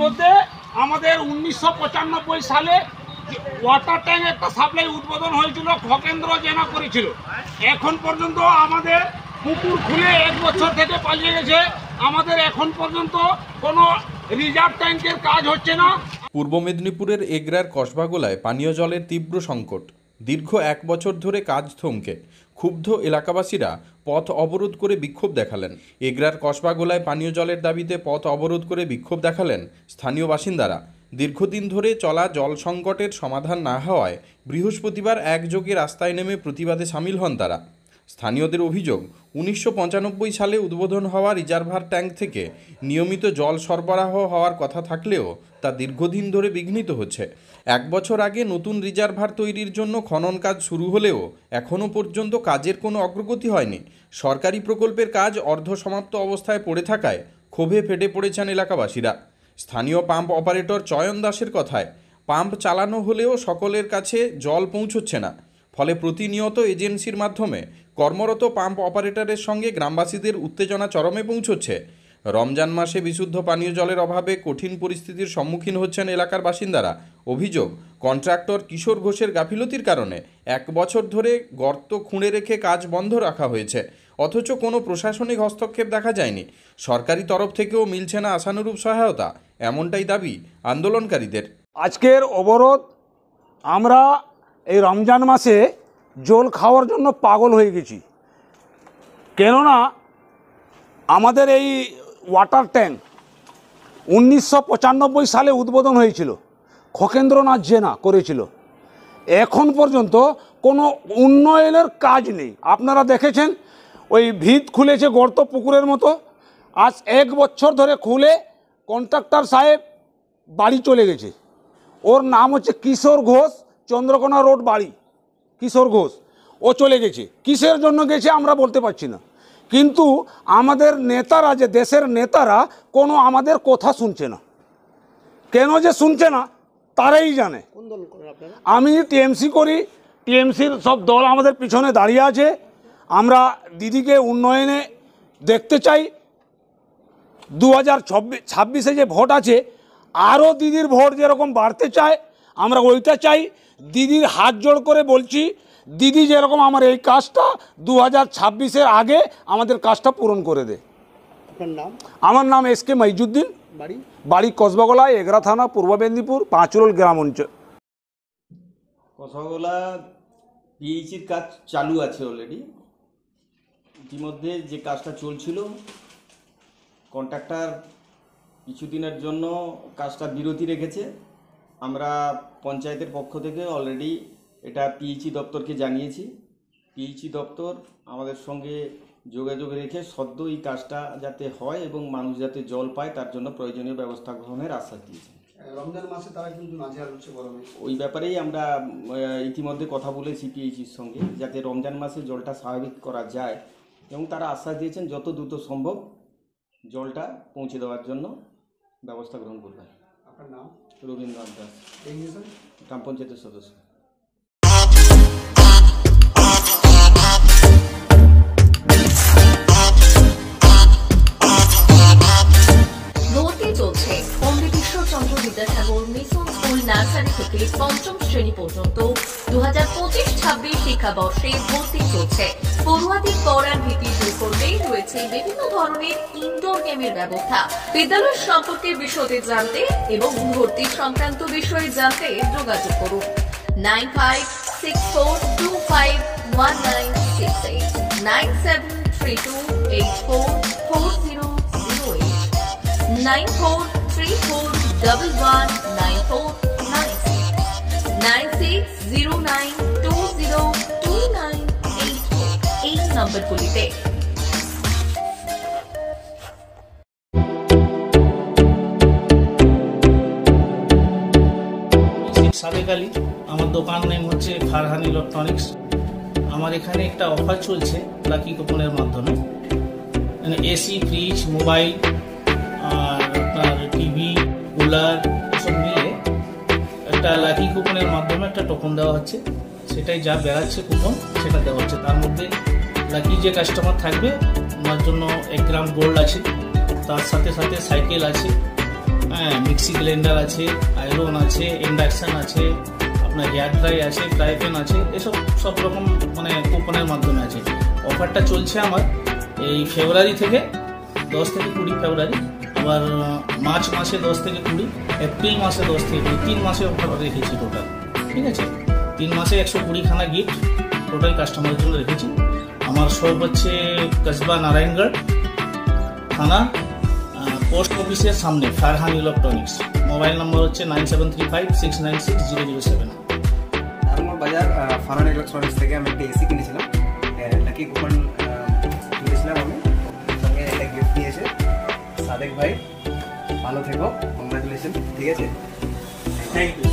মধ্যে আমাদের 1995 সালে ওয়াটার ট্যাঙ্ক একটা সাপ্লাই উদ্বোধন হয়েছিল, খগেন্দ্র জেনা করেছিল। এখন পর্যন্ত আমাদের পুকুর খুলে 1 বছর থেকে পালিয়ে গেছে। আমাদের এখন পর্যন্ত কোনো রিজার্ভ ট্যাঙ্কের কাজ হচ্ছে না। পূর্ব মেদিনীপুরের এগরার কসবাগোলায় পানীয় জলের তীব্র সংকট। দীর্ঘ 1 বছর ধরে কাজ থমকে ক্ষুব্ধ এলাকাবাসীরা পথ অবরোধ করে বিক্ষোভ দেখালেন। এগরার কসবাগোলায় পানীয় জলের দাবিতে পথ অবরোধ করে বিক্ষোভ দেখালেন স্থানীয় বাসিন্দারা। দীর্ঘদিন ধরে চলা জল সংকটের সমাধান না হওয়ায় বৃহস্পতিবার একযোগে রাস্তায় নেমে প্রতিবাদে সামিল হন তারা। স্থানীয়দের অভিযোগ, 1995 সালে উদ্বোধন হওয়া রিজার্ভার ট্যাঙ্ক থেকে নিয়মিত জল সরবরাহ হওয়ার কথা থাকলেও তা দীর্ঘদিন ধরে বিঘ্নিত হচ্ছে। 1 বছর আগে নতুন রিজার্ভার তৈরির জন্য খনন কাজ শুরু হলেও এখনও পর্যন্ত কাজের কোনো অগ্রগতি হয়নি। সরকারি প্রকল্পের কাজ অর্ধসমাপ্ত অবস্থায় পড়ে থাকায় ক্ষোভে ফেটে পড়েছেন এলাকাবাসীরা। স্থানীয় পাম্প অপারেটর চয়ন দাসের কথায়, পাম্প চালানো হলেও সকলের কাছে জল পৌঁছচ্ছে না। ফলে প্রতিনিয়ত এজেন্সির মাধ্যমে কর্মরত পাম্প অপারেটরের সঙ্গে গ্রামবাসীদের উত্তেজনা চরমে পৌঁছচ্ছে। রমজান মাসে বিশুদ্ধ পানীয় জলের অভাবে কঠিন পরিস্থিতির সম্মুখীন হচ্ছেন এলাকার বাসিন্দারা। অভিযোগ, কন্ট্রাক্টর কিশোর ঘোষের গাফিলতির কারণে 1 বছর ধরে গর্ত খুঁড়ে রেখে কাজ বন্ধ রাখা হয়েছে, অথচ কোনো প্রশাসনিক হস্তক্ষেপ দেখা যায়নি। সরকারি তরফ থেকেও মিলছে না আশানুরূপ সহায়তা, এমনটাই দাবি আন্দোলনকারীদের। আজকের অবরোধ, আমরা এই রমজান মাসে জল খাওয়ার জন্য পাগল হয়ে গেছি। কেননা আমাদের এই ওয়াটার ট্যাঙ্ক 1995 সালে উদ্বোধন হয়েছিল, খগেন্দ্রনাথ জেনা করেছিল। এখন পর্যন্ত কোনো উন্নয়নের কাজ নেই। আপনারা দেখেছেন ওই ভিত খুলেছে গর্ত পুকুরের মতো। আজ 1 বছর ধরে খুলে কন্ট্রাক্টর সাহেব বাড়ি চলে গেছে। ওর নাম হচ্ছে কিশোর ঘোষ, চন্দ্রকোনা রোড বাড়ি। কিশোর ঘোষ ও চলে গেছে। কিসের জন্য গেছে আমরা বলতে পারছি না, কিন্তু আমাদের নেতারা, যে দেশের নেতারা, কোনো আমাদের কথা শুনছে না। কেন যে শুনছে না তারাই জানে। আমি টিএমসি করি, টিএমসির সব দল আমাদের পিছনে দাঁড়িয়ে আছে। আমরা দিদিকে উন্নয়নে দেখতে চাই। 2026-এ যে ভোট আছে, আরও দিদির ভোট যেরকম বাড়তে চায়, আমরা ওইটা চাই। দিদির হাত জোড় করে বলছি, দিদি যেরকম আমার এই কাজটা 2026-এর আগে আমাদের কাজটা পূরণ করে দে। আপনার নাম? আমার নাম এসকে মহিজুদ্দিন, বাড়ি কসবাগোলা, এগরা থানা, পূর্ব মেদিনীপুর, পাঁচরোল গ্রাম অঞ্চল। কসবাগোলা পিএইচির কাজ চালু আছে অলরেডি। ইতিমধ্যে যে কাজটা চলছিল, কন্ট্রাক্টর কিছুদিনের জন্য কাজটা বিরতি রেখেছে। আমরা পঞ্চায়েতের পক্ষ থেকে অলরেডি এটা পিএইচি দপ্তরকে জানিয়েছি। পিএইচি দপ্তর আমাদের সঙ্গে যোগাযোগ রেখে সদ্য এই কাজটা যাতে হয় এবং মানুষ যাতে জল পায় তার জন্য প্রয়োজনীয় ব্যবস্থা গ্রহণের আশ্বাস দিয়েছে। রমজান মাসে তারা কিন্তু নাজেহাল হচ্ছে গরমে। ওই ব্যাপারেই আমরা ইতিমধ্যে কথা বলেছি পিএইচির সঙ্গে, যাতে রমজান মাসে জলটা স্বাভাবিক করা যায়, এবং তারা আশ্বাস দিয়েছেন যত দ্রুত সম্ভব জলটা পৌঁছে দেওয়ার জন্য ব্যবস্থা গ্রহণ করবেন। আপনার নাম? রবীন্দ্রনাথ দাস, গ্রাম পঞ্চায়েতের সদস্য। বিদ্যাসাগর মিশন স্কুল নার্সারি থেকে 5ম শ্রেণী পর্যন্ত 2025-26 শিক্ষাবর্ষে ভর্তি চলছে। পড়ুয়াদের পড়ার ভীতি দূর করতে রয়েছে বিভিন্ন ধরনের ইনডোর গেমের ব্যবস্থা। বিদ্যালয় সম্পর্কে বিশদে জানতে এবং ভর্তি সংক্রান্ত বিষয়ে জানতে যোগাযোগ করুন 9564251968 9732844008 9434119496 9609202984 এই নম্বরগুলিতে। সাবেক আলী, আমার দোকান নেম হচ্ছে ফারহান ইলেকট্রনিক্স। আমার এখানে একটা অফার চলছে লাকি কুপনের মাধ্যমে। এসি, ফ্রিজ, মোবাইল আর আপনার টিভি, কুলার সব মিলে একটা লাকি কুপনের মাধ্যমে একটা টোকন দেওয়া হচ্ছে। সেটাই যা বেড়াচ্ছে কুপন সেটা দেওয়া হচ্ছে। তার মধ্যে লাকি যে কাস্টমার থাকবে ওনার জন্য 1 গ্রাম গোল্ড আছে, তার সাথে সাথে সাইকেল আছে, হ্যাঁ, মিক্সি ব্লেন্ডার আছে, আয়রন আছে, ইন্ডাকশন আছে, আপনার হেয়ার ড্রাই আছে, ফ্রাই প্যান আছে, এসব সব রকম মানে কুপনের মাধ্যমে আছে। অফারটা চলছে আমার এই ফেব্রুয়ারি থেকে 10 থেকে 20 ফেব্রুয়ারি, আবার মার্চ মাসে 10 থেকে 20, এপ্রিল মাসে 10 থেকে 20, 3 মাসে অফার রেখেছি টোটাল। ঠিক আছে, 3 মাসে 120 খানা গিফট টোটাল কাস্টমারের জন্য রেখেছি। আমার শপ হচ্ছে কসবা নারায়ণগড় থানা, পোস্ট অফিসের সামনে, ফারহান ইলেকট্রনিক্স। মোবাইল নম্বর হচ্ছে 9735696007। নারায়ণগড় বাজার ফারহান ইলেকট্রনিক্স থেকে আমি একটা এসি কিনেছিলাম, লাকি কুপন তুলেছিলাম আমি, সঙ্গে একটা গিফট দিয়েছে সাদেক ভাই। ভালো থেকো, কংগ্রাচুলেশন। ঠিক আছে, থ্যাংক ইউ।